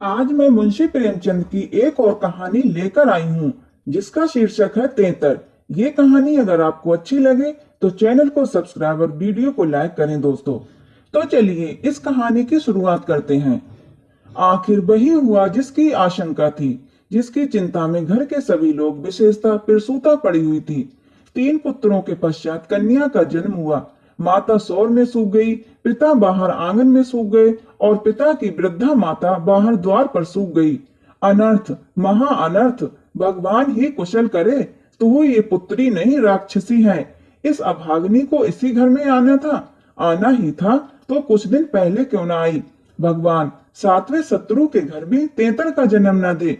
आज मैं मुंशी प्रेमचंद की एक और कहानी लेकर आई हूँ जिसका शीर्षक है तेतर। ये कहानी अगर आपको अच्छी लगे तो चैनल को सब्सक्राइब और वीडियो को लाइक करें दोस्तों। तो चलिए इस कहानी की शुरुआत करते हैं। आखिर वही हुआ जिसकी आशंका थी, जिसकी चिंता में घर के सभी लोग विशेषतः पिरसूता पड़ी हुई थी। 3 पुत्रों के पश्चात कन्या का जन्म हुआ। माता सौर में सूख गई, पिता बाहर आंगन में सूख गए और पिता की वृद्धा माता बाहर द्वार पर सूख गई। अनर्थ, महा अनर्थ, भगवान ही कुशल करे। तो ये पुत्री नहीं राक्षसी है। इस अभाग्नि को इसी घर में आना था। आना ही था तो कुछ दिन पहले क्यों ना आई। भगवान 7वें शत्रु के घर भी तेतर का जन्म न दे।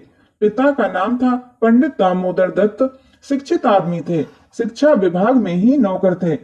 पिता का नाम था पंडित दामोदर दत्त। शिक्षित आदमी थे, शिक्षा विभाग में ही नौकर थे।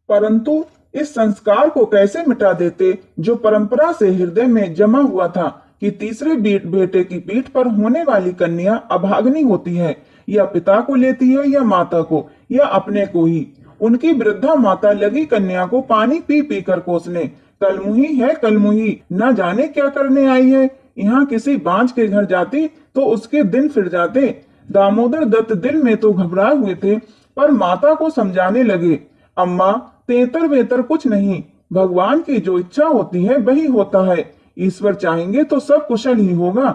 परंतु इस संस्कार को कैसे मिटा देते जो परंपरा से हृदय में जमा हुआ था कि तीसरे बेटे की पीठ पर होने वाली कन्या अभाग्नि होती है, या पिता को लेती है या माता को या अपने को ही। उनकी वृद्धा माता लगी कन्या को पानी पी पी कर कोसने। कलमुही है कलमुही, न जाने क्या करने आई है। यहाँ किसी बांझ के घर जाती तो उसके दिन फिर जाते। दामोदर दत्त दिल में तो घबराए हुए थे, पर माता को समझाने लगे, अम्मा तेतर वेतर कुछ नहीं, भगवान की जो इच्छा होती है वही होता है। ईश्वर चाहेंगे तो सब कुशल ही होगा।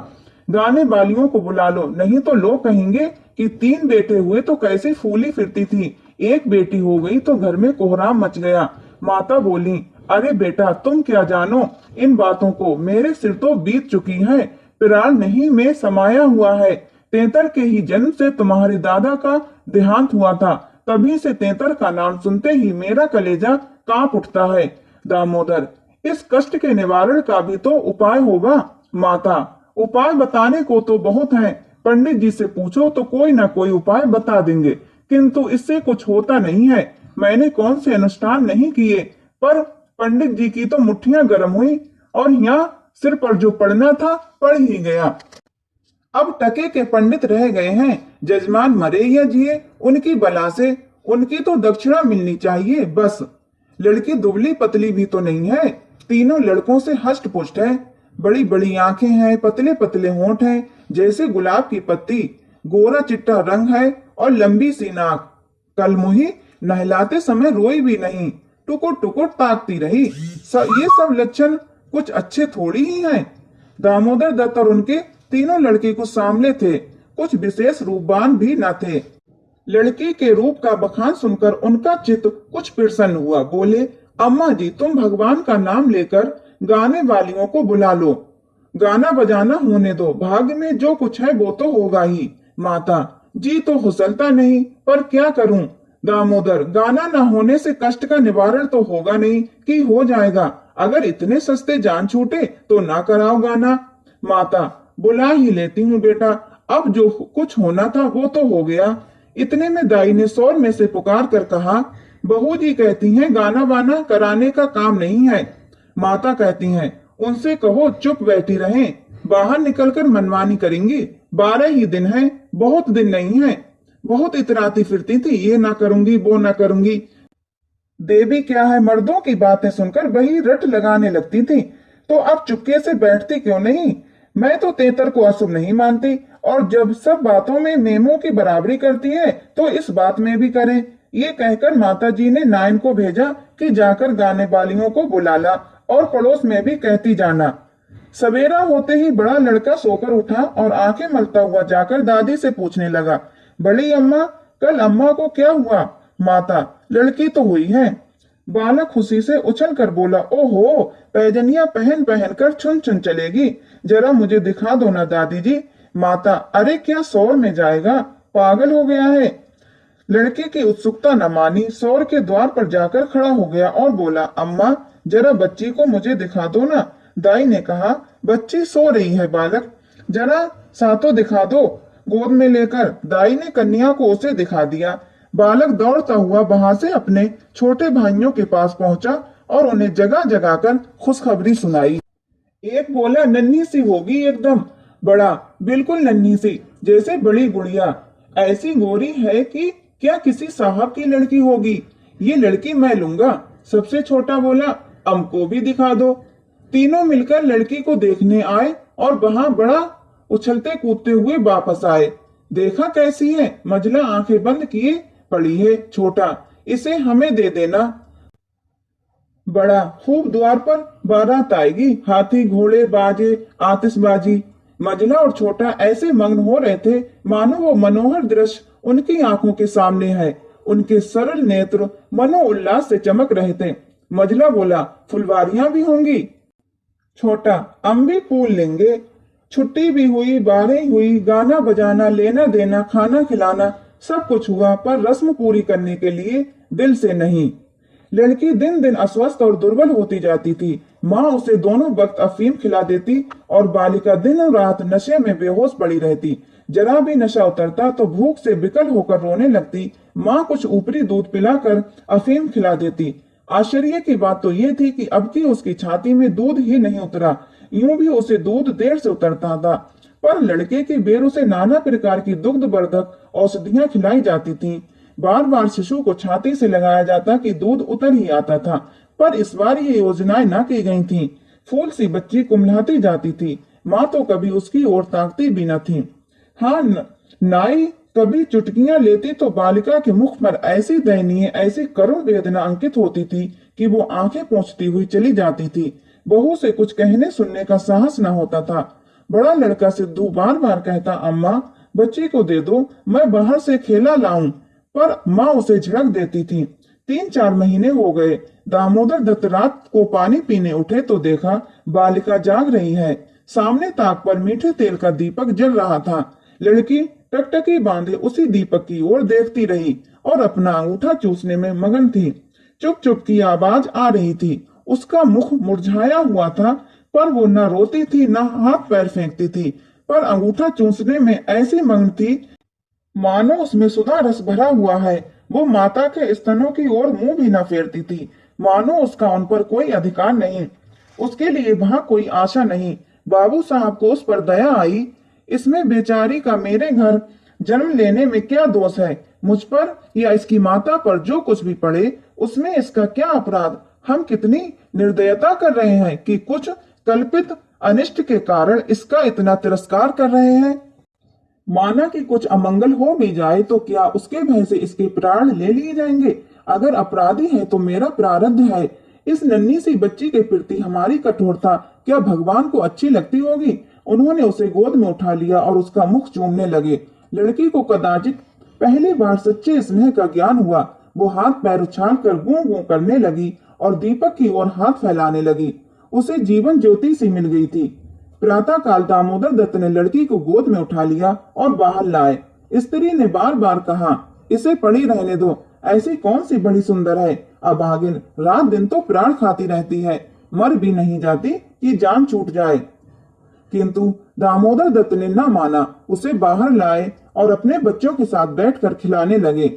गाने वालियों को बुला लो, नहीं तो लोग कहेंगे कि 3 बेटे हुए तो कैसी फूली फिरती थी, एक बेटी हो गई तो घर में कोहराम मच गया। माता बोली, अरे बेटा तुम क्या जानो इन बातों को, मेरे सिर तो बीत चुकी है, प्राण नहीं में समाया हुआ है। तेतर के ही जन्म से तुम्हारे दादा का देहांत हुआ था, तभी से तेतर का नाम सुनते ही मेरा कलेजा कांप उठता है। दामोदर, इस कष्ट के निवारण का भी तो उपाय होगा। माता, उपाय बताने को तो बहुत है, पंडित जी से पूछो तो कोई ना कोई उपाय बता देंगे, किंतु इससे कुछ होता नहीं है। मैंने कौन से अनुष्ठान नहीं किए, पर पंडित जी की तो मुट्ठियां गर्म हुई और यहाँ सिर पर जो पड़ना था पड़ ही गया। अब टके के पंडित रह गए हैं, जजमान मरे या जिए उनकी बला से उनकी तो दक्षिणा मिलनी चाहिए बस। लड़की दुबली पतली भी तो नहीं है, तीनों लड़कों से हष्ट पुष्ट है। बड़ी बड़ी आंखें हैं, पतले पतले होंठ हैं जैसे गुलाब की पत्ती, गोरा चिट्टा रंग है और लंबी सी नाक। कलमुही नहलाते समय रोई भी नहीं, टुकुर टुकुर ताकती रही। ये सब लक्षण कुछ अच्छे थोड़ी ही हैं। दामोदर दत्त और उनके तीनों लड़के कुछ सामले थे, कुछ विशेष रूपवान भी न थे। लड़की के रूप का बखान सुनकर उनका चित्त कुछ प्रसन्न हुआ। बोले, अम्मा जी तुम भगवान का नाम लेकर गाने वालियों को बुला लो, गाना बजाना होने दो, भाग्य में जो कुछ है वो तो होगा ही। माता, जी तो हुसलता नहीं, पर क्या करूं। दामोदर, गाना न होने से कष्ट का निवारण तो होगा नहीं कि हो जाएगा। अगर इतने सस्ते जान छूटे तो ना कराओ गाना। माता, बुला ही लेती हूँ बेटा, अब जो कुछ होना था वो तो हो गया। इतने में दाई ने सौर में से पुकार कर कहा, बहू जी कहती हैं गाना वाना कराने का काम नहीं है। माता कहती हैं, उनसे कहो चुप बैठी रहें, बाहर निकलकर मनमानी करेंगी। 12 ही दिन हैं, बहुत दिन नहीं है। बहुत इतराती फिरती थी, ये ना करूंगी वो ना करूंगी। देवी क्या है, मर्दों की बातें सुनकर वही रट लगाने लगती थी। तो अब चुपके से बैठती क्यों नहीं। मैं तो तेतर को अशुभ नहीं मानती, और जब सब बातों में मेमों की बराबरी करती है तो इस बात में भी करें। ये कहकर माता जी ने नायन को भेजा कि जाकर गाने वालियों को बुला ला और पड़ोस में भी कहती जाना। सवेरा होते ही बड़ा लड़का सोकर उठा और आंखें मलता हुआ जाकर दादी से पूछने लगा, बड़ी अम्मा कल अम्मा को क्या हुआ। माता, लड़की तो हुई है। बालक खुशी से उछल कर बोला, ओहो, पैजनिया पहन पहन कर छुन छुन चलेगी, जरा मुझे दिखा दो ना दादी जी। माता, अरे क्या सौर में जाएगा, पागल हो गया है। लड़के की उत्सुकता न मानी, सौर के द्वार पर जाकर खड़ा हो गया और बोला, अम्मा जरा बच्ची को मुझे दिखा दो ना। दाई ने कहा, बच्ची सो रही है बालक, जरा सातों दिखा दो। गोद में लेकर दाई ने कन्या को उसे दिखा दिया। बालक दौड़ता हुआ वहां से अपने छोटे भाइयों के पास पहुंचा और उन्हें जगह जगह कर खुशखबरी सुनाई। एक बोला, नन्ही सी होगी एकदम, बड़ा बिल्कुल नन्ही सी, जैसे बड़ी गुड़िया, ऐसी गोरी है कि क्या किसी साहब की लड़की होगी। ये लड़की मैं लूंगा। सबसे छोटा बोला, हमको भी दिखा दो। तीनों मिलकर लड़की को देखने आए और वहां बड़ा उछलते कूदते हुए वापस आए। देखा कैसी है, मजला आंखें बंद किए पड़ी है। छोटा, इसे हमें दे देना। बड़ा, खूब द्वार पर बारात आएगी, हाथी घोड़े बाजे आतिशबाजी। मजला और छोटा ऐसे मग्न हो रहे थे मानो वो मनोहर दृश्य उनकी आंखों के सामने है। उनके सरल नेत्र मनो उल्लास से चमक रहे थे। मजला बोला, फुलवारियां भी होंगी? छोटा, हम भी फूल लेंगे। छुट्टी भी हुई, बारें हुई, गाना बजाना, लेना देना, खाना खिलाना, सब कुछ हुआ, पर रस्म पूरी करने के लिए दिल से नहीं। लड़की दिन दिन अस्वस्थ और दुर्बल होती जाती थी। माँ उसे दोनों वक्त अफीम खिला देती और बालिका दिन और रात नशे में बेहोश पड़ी रहती। जरा भी नशा उतरता तो भूख से विकल होकर रोने लगती। माँ कुछ ऊपरी दूध पिलाकर अफीम खिला देती। आश्चर्य की बात तो ये थी कि अब की उसकी छाती में दूध ही नहीं उतरा, यूं भी उसे दूध देर से उतरता था। पर लड़के की बेर उसे नाना प्रकार की दुग्धवर्धक औषधियां खिलाई जाती थीं। बार बार शिशु को छाती से लगाया जाता कि दूध उतर ही आता था। पर इस बार ये योजनाएं न की गई थीं। फूल सी बच्ची कुम्हलाती जाती थी। माँ तो कभी उसकी ओर ताकती भी न थी। हाँ, नाई कभी चुटकियां लेती तो बालिका के मुख पर ऐसी दयनीय, ऐसी करुण वेदना अंकित होती थी कि वो आंखें पोंछती हुई चली जाती थी। बहू से कुछ कहने सुनने का साहस न होता था। बड़ा लड़का सिद्धू बार बार कहता, अम्मा बच्ची को दे दो, मैं बाहर से खेला लाऊं। पर माँ उसे झिड़क देती थी। 3-4 महीने हो गए। दामोदर दत्त रात को पानी पीने उठे तो देखा बालिका जाग रही है। सामने ताक पर मीठे तेल का दीपक जल रहा था। लड़की टकटकी बांधे उसी दीपक की ओर देखती रही और अपना अंगूठा चूसने में मगन थी। चुप चुप की आवाज आ रही थी। उसका मुख मुरझाया हुआ था, पर वो न रोती थी न हाथ पैर फेंकती थी, पर अंगूठा चूसने में ऐसी मग्न थी मानो उसमें सुधा रस भरा हुआ है। वो माता के स्तनों की ओर मुंह भी न फेरती थी, मानो उसका उन पर कोई अधिकार नहीं, उसके लिए वहां कोई आशा नहीं। बाबू साहब को उस पर दया आई। इसमें बेचारी का मेरे घर जन्म लेने में क्या दोष है? मुझ पर या इसकी माता पर जो कुछ भी पड़े उसमें इसका क्या अपराध? हम कितनी निर्दयता कर रहे हैं कि कुछ कल्पित अनिष्ट के कारण इसका इतना तिरस्कार कर रहे हैं। माना कि कुछ अमंगल हो भी जाए तो क्या उसके भय से इसके प्राण ले लिए जाएंगे? अगर अपराधी है तो मेरा प्रारब्ध है। इस नन्ही सी बच्ची के प्रति हमारी कठोरता क्या भगवान को अच्छी लगती होगी? उन्होंने उसे गोद में उठा लिया और उसका मुख चूमने लगे। लड़की को कदाचित पहली बार सच्चे स्नेह का ज्ञान हुआ। वो हाथ पैर उछाल कर गूं गूं करने लगी और दीपक की ओर हाथ फैलाने लगी। उसे जीवन ज्योति सी मिल गई थी। प्रातः काल दामोदर दत्त ने लड़की को गोद में उठा लिया और बाहर लाए। स्त्री ने बार बार कहा, इसे पड़ी रहने दो, ऐसी कौन सी बड़ी सुंदर है, अभागिन रात दिन तो प्राण खाती रहती है, मर भी नहीं जाती कि जान छूट जाए। किंतु दामोदर दत्त ने न माना। उसे बाहर लाए और अपने बच्चों के साथ बैठकर खिलाने लगे।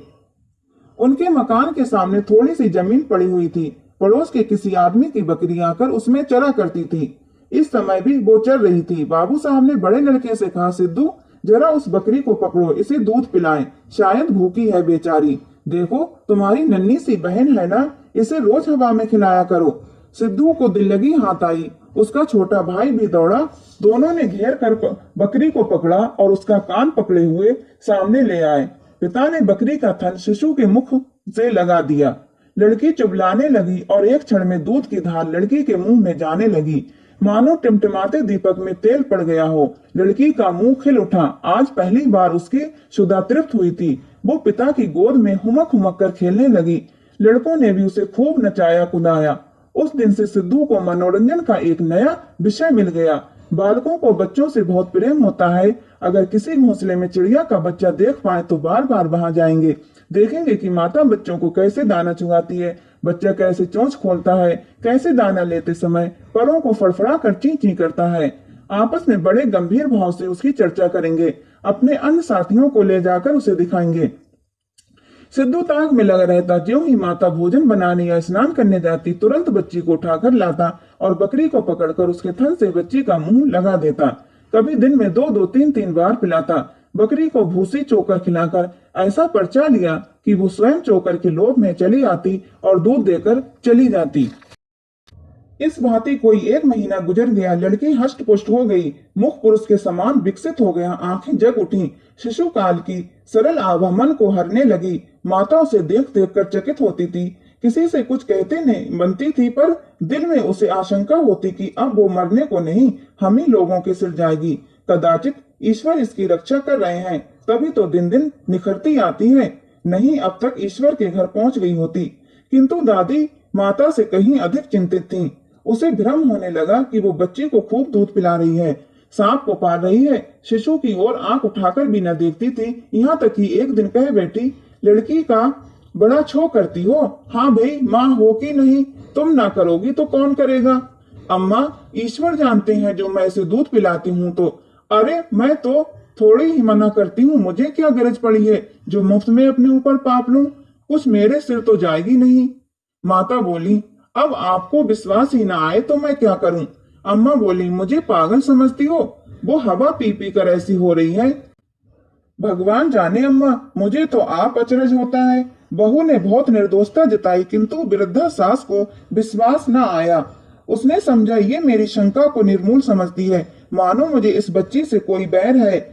उनके मकान के सामने थोड़ी सी जमीन पड़ी हुई थी। पड़ोस के किसी आदमी की बकरी आकर उसमें चरा करती थी। इस समय भी वो चल रही थी। बाबू साहब ने बड़े लड़के से कहा, सिद्धू जरा उस बकरी को पकड़ो, इसे दूध पिलाएं, शायद भूखी है बेचारी। देखो तुम्हारी नन्ही सी बहन है ना, इसे रोज हवा में खिलाया करो। सिद्धू को दिल लगी हाथ आई। उसका छोटा भाई भी दौड़ा। दोनों ने घेर कर बकरी को पकड़ा और उसका कान पकड़े हुए सामने ले आए। पिता ने बकरी का थन शिशु के मुख से लगा दिया। लड़की चुबलाने लगी और एक क्षण में दूध की धार लड़की के मुंह में जाने लगी। मानो टिमटिमाते दीपक में तेल पड़ गया हो। लड़की का मुंह खिल उठा। आज पहली बार उसकी शुदा तृप्त हुई थी। वो पिता की गोद में हुमक हुमक कर खेलने लगी। लड़कों ने भी उसे खूब नचाया कुदाया। उस दिन से सिद्धू को मनोरंजन का एक नया विषय मिल गया। बालकों को बच्चों से बहुत प्रेम होता है। अगर किसी घोंसले में चिड़िया का बच्चा देख पाए तो बार बार वहां जाएंगे। देखेंगे कि माता बच्चों को कैसे दाना चुगाती है, बच्चा कैसे चोंच खोलता है, कैसे दाना लेते समय परों को फड़फड़ा कर ची ची करता है। आपस में बड़े गंभीर भाव से उसकी चर्चा करेंगे। अपने अन्य साथियों को ले जाकर उसे दिखाएंगे। सिद्धू ताक में लगा रहता। ज्यों ही माता भोजन बनाने या स्नान करने जाती, तुरंत बच्ची को उठाकर लाता और बकरी को पकड़कर उसके थन से बच्ची का मुंह लगा देता। कभी दिन में 2-2, 3-3 बार पिलाता। बकरी को भूसी चोकर खिलाकर ऐसा परचा लिया कि वो स्वयं चोकर के लोभ में चली आती और दूध देकर चली जाती। इस भांति कोई 1 महीना गुजर गया। लड़की हष्ट पुष्ट हो गई, मुख पुरुष के समान विकसित हो गया, आंखें जग उठी। शिशु काल की सरल आभा मन को हरने लगी। माता उसे देख देख कर चकित होती थी, किसी से कुछ कहते नहीं बनती थी, पर दिल में उसे आशंका होती कि अब वो मरने को नहीं, हम ही लोगों के सिर जाएगी। कदाचित ईश्वर इसकी रक्षा कर रहे हैं, तभी तो दिन दिन निखरती आती है, नहीं अब तक ईश्वर के घर पहुंच गई होती। किंतु दादी माता से कहीं अधिक चिंतित थीं। उसे भ्रम होने लगा कि वो बच्चे को खूब दूध पिला रही है, सांप को पाल रही है, शिशु की ओर आंख उठाकर भी न देखती थी। यहाँ तक कि एक दिन कह बैठी, लड़की का बड़ा छो करती हो। हाँ भाई, माँ हो कि नहीं, तुम ना करोगी तो कौन करेगा। अम्मा, ईश्वर जानते हैं जो मैं इसे दूध पिलाती हूँ तो। अरे मैं तो थोड़ी ही मना करती हूँ, मुझे क्या गरज पड़ी है जो मुफ्त में अपने ऊपर पाप लूं, कुछ मेरे सिर तो जाएगी नहीं। माता बोली, अब आपको विश्वास ही ना आए तो मैं क्या करूं। अम्मा बोली, मुझे पागल समझती हो, वो हवा पी पी कर ऐसी हो रही है। भगवान जाने अम्मा, मुझे तो आप अचरज होता है। बहू ने बहुत निर्दोषता जताई, किंतु वृद्धा सास को विश्वास न आया। उसने समझा ये मेरी शंका को निर्मूल समझती है, मानो मुझे इस बच्ची से कोई बैर है।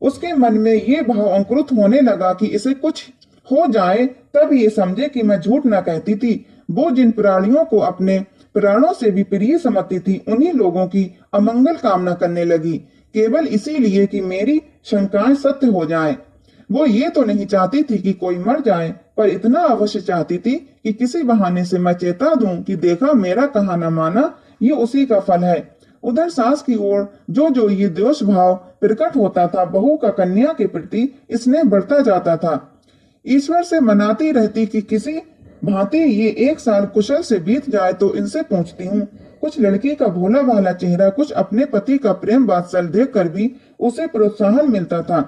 उसके मन में ये भाव अंकुरित होने लगा कि इसे कुछ हो जाए तब ये समझे कि मैं झूठ न कहती थी। वो जिन प्राणियों को अपने प्राणों से भी प्रिय समझती थी, उन्हीं लोगों की अमंगल कामना करने लगी, केवल इसीलिए कि मेरी शंकाएं सत्य हो जाएं। वो ये तो नहीं चाहती थी कि कोई मर जाए, पर इतना अवश्य चाहती थी कि किसी बहाने से मैं चेता दूं कि देखा मेरा कहा न माना, ये उसी का फल है। उधर सास की ओर जो जो ये द्वेष भाव प्रकट होता था, बहू का कन्या के प्रति स्नेह बढ़ता जाता था। ईश्वर से मनाती रहती कि किसी भांति ये 1 साल कुशल से बीत जाए तो इनसे पूछती हूँ। कुछ लड़की का भोला भाला चेहरा, कुछ अपने पति का प्रेम वात्सल्य देखकर भी उसे प्रोत्साहन मिलता था।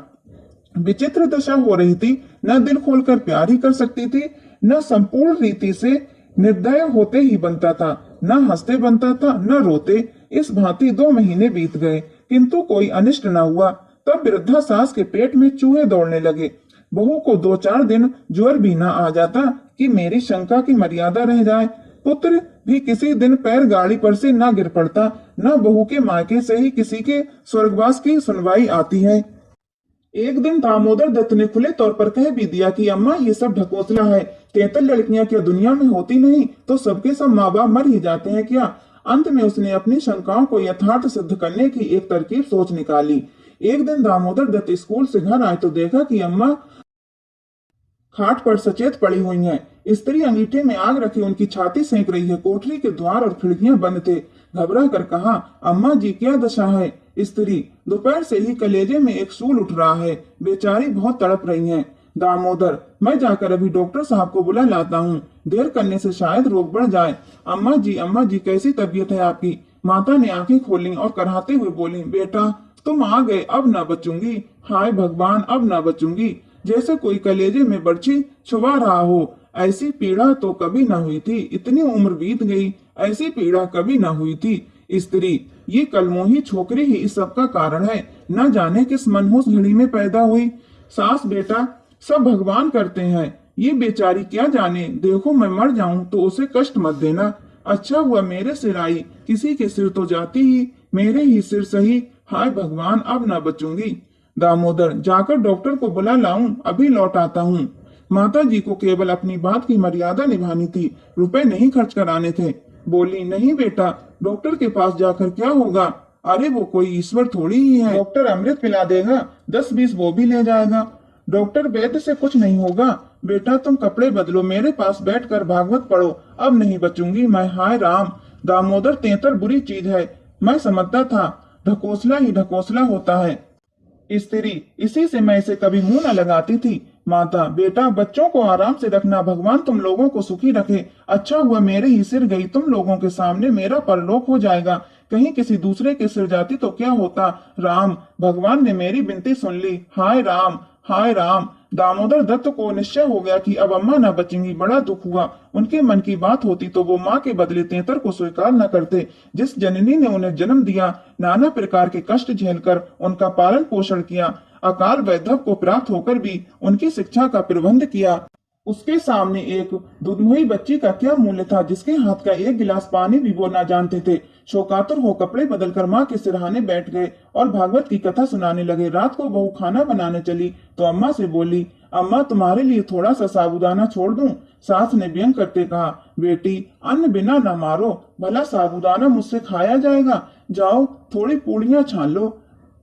विचित्र दशा हो रही थी, न दिल खोलकर प्यार ही कर सकती थी, न संपूर्ण रीति से निर्दय होते ही बनता था, न हंसते बनता था, न रोते। इस भांति 2 महीने बीत गए, किंतु कोई अनिष्ट न हुआ। तब वृद्धा सास के पेट में चूहे दौड़ने लगे। बहू को 2-4 दिन ज्वर भी न आ जाता कि मेरी शंका की मर्यादा रह जाए। पुत्र भी किसी दिन पैर गाड़ी पर से न गिर पड़ता, न बहू के मायके से ही किसी के स्वर्गवास की सुनवाई आती है। एक दिन दामोदर दत्त ने खुले तौर पर कह भी दिया कि अम्मा ये सब ढकोसला है, 73 लड़कियां क्या दुनिया में होती नहीं, तो सबके सब माँ बाप मर ही जाते हैं क्या। अंत में उसने अपनी शंकाओं को यथार्थ सिद्ध करने की एक तरकीब सोच निकाली। एक दिन दामोदर दत्त स्कूल से घर आए तो देखा कि अम्मा खाट पर सचेत पड़ी हुई हैं। स्त्री अंगीठे में आग रखी उनकी छाती सेंक रही है। कोठरी के द्वार और खिड़कियां बंद थे। घबरा कर कहा, अम्मा जी क्या दशा है। स्त्री, दोपहर से ही कलेजे में एक सूल उठ रहा है, बेचारी बहुत तड़प रही हैं। दामोदर, मैं जाकर अभी डॉक्टर साहब को बुला लाता हूँ, देर करने से शायद रोग बढ़ जाए। अम्मा जी कैसी तबीयत है आपकी। माता ने आंखें खोली और कराहते हुए बोली, बेटा तुम आ गए, अब ना बचूंगी। हाय भगवान, अब ना बचूंगी। जैसे कोई कलेजे में बर्छी छुपा रहा हो। ऐसी पीड़ा तो कभी ना हुई थी, इतनी उम्र बीत गई, ऐसी पीड़ा कभी ना हुई थी। स्त्री, ये कलमोही छोकरी ही इस सब का कारण है, न जाने किस मनहूस घड़ी में पैदा हुई। सास, बेटा सब भगवान करते हैं, ये बेचारी क्या जाने। देखो मैं मर जाऊं तो उसे कष्ट मत देना। अच्छा हुआ मेरे सिर आई, किसी के सिर तो जाती ही, मेरे ही सिर सही। हाय भगवान, अब ना बचूंगी। दामोदर, जाकर डॉक्टर को बुला लाऊं, अभी लौट आता हूँ। माता जी को केवल अपनी बात की मर्यादा निभानी थी, रुपए नहीं खर्च कराने थे। बोली, नहीं बेटा, डॉक्टर के पास जाकर क्या होगा। अरे वो कोई ईश्वर थोड़ी ही है, डॉक्टर अमृत पिला देगा, 10-20 वो भी ले जाएगा। डॉक्टर वैद्य से कुछ नहीं होगा। बेटा तुम कपड़े बदलो, मेरे पास बैठकर भागवत पढ़ो, अब नहीं बचूंगी मैं। हाय राम। दामोदर, 73 बुरी चीज है, मैं समझता था ढकोसला ही ढकोसला होता है। स्त्री, इसी से मैं इसे कभी मुंह न लगाती थी। माता, बेटा बच्चों को आराम से रखना, भगवान तुम लोगों को सुखी रखे। अच्छा हुआ मेरे ही सिर गई, तुम लोगों के सामने मेरा परलोक हो जाएगा। कहीं किसी दूसरे के सिर जाती तो क्या होता। राम, भगवान ने मेरी विनती सुन ली। हाय राम, हाय राम। दामोदर दत्त को निश्चय हो गया कि अब अम्मा न बचेंगी। बड़ा दुख हुआ। उनके मन की बात होती तो वो माँ के बदले 73 को स्वीकार न करते। जिस जननी ने उन्हें जन्म दिया, नाना प्रकार के कष्ट झेलकर उनका पालन पोषण किया, अकाल वैधव को प्राप्त होकर भी उनकी शिक्षा का प्रबंध किया, उसके सामने एक दुधमुही बच्ची का क्या मूल्य था, जिसके हाथ का एक गिलास पानी भी वो ना जानते थे। शोकातुर हो कपड़े बदलकर माँ के सिरहाने बैठ गए और भागवत की कथा सुनाने लगे। रात को बहू खाना बनाने चली तो अम्मा से बोली, अम्मा तुम्हारे लिए थोड़ा सा साबूदाना छोड़ दूं? सास ने व्यंग करके कहा, बेटी अन्न बिना न मारो, भला साबूदाना मुझसे खाया जाएगा? जाओ थोड़ी पूड़ियां छान लो,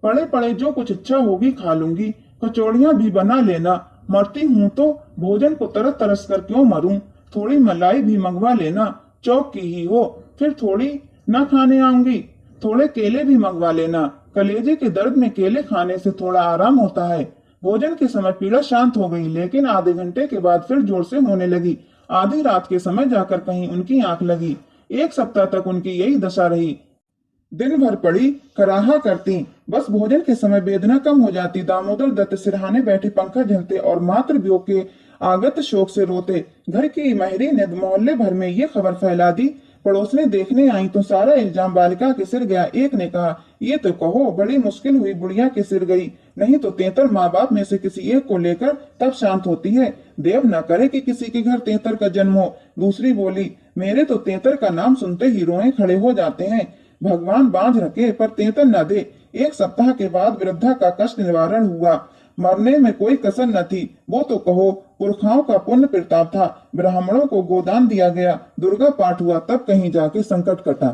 पड़े पड़े जो कुछ इच्छा होगी खा लूंगी। कचौड़ियां भी बना लेना, मरती हूं तो भोजन को तरस तरस कर क्यों मरूं? थोड़ी मलाई भी मंगवा लेना, चौक की ही हो, फिर थोड़ी न खाने आऊंगी। थोड़े केले भी मंगवा लेना, कलेजे के दर्द में केले खाने से थोड़ा आराम होता है। भोजन के समय पीड़ा शांत हो गई, लेकिन आधे घंटे के बाद फिर जोर से होने लगी। आधी रात के समय जाकर कहीं उनकी आंख लगी। एक सप्ताह तक उनकी यही दशा रही। दिन भर पड़ी कराहा करती, बस भोजन के समय वेदना कम हो जाती। दामोदर दत्त सिरहाने बैठे पंखा झलते और मातृ वियोग के आगत शोक से रोते। घर की महरी ने मोहल्ले भर में ये खबर फैला दी। पड़ोसने देखने आई तो सारा इल्जाम बालिका के सिर गया। एक ने कहा, ये तो कहो बड़ी मुश्किल हुई बुढ़िया के सिर गई, नहीं तो तेतर माँ बाप में से किसी एक को लेकर तब शांत होती है। देव न करे कि किसी के घर तेतर का जन्म हो। दूसरी बोली, मेरे तो तेतर का नाम सुनते ही रोए खड़े हो जाते हैं। भगवान बांझ रखे पर तेतर न दे। एक सप्ताह के बाद वृद्धा का कष्ट निवारण हुआ। मरने में कोई कसर न थी। वो तो कहो पुरखाओं का पुण्य प्रताप था। ब्राह्मणों को गोदान दिया गया, दुर्गा पाठ हुआ, तब कहीं जाके संकट कटा।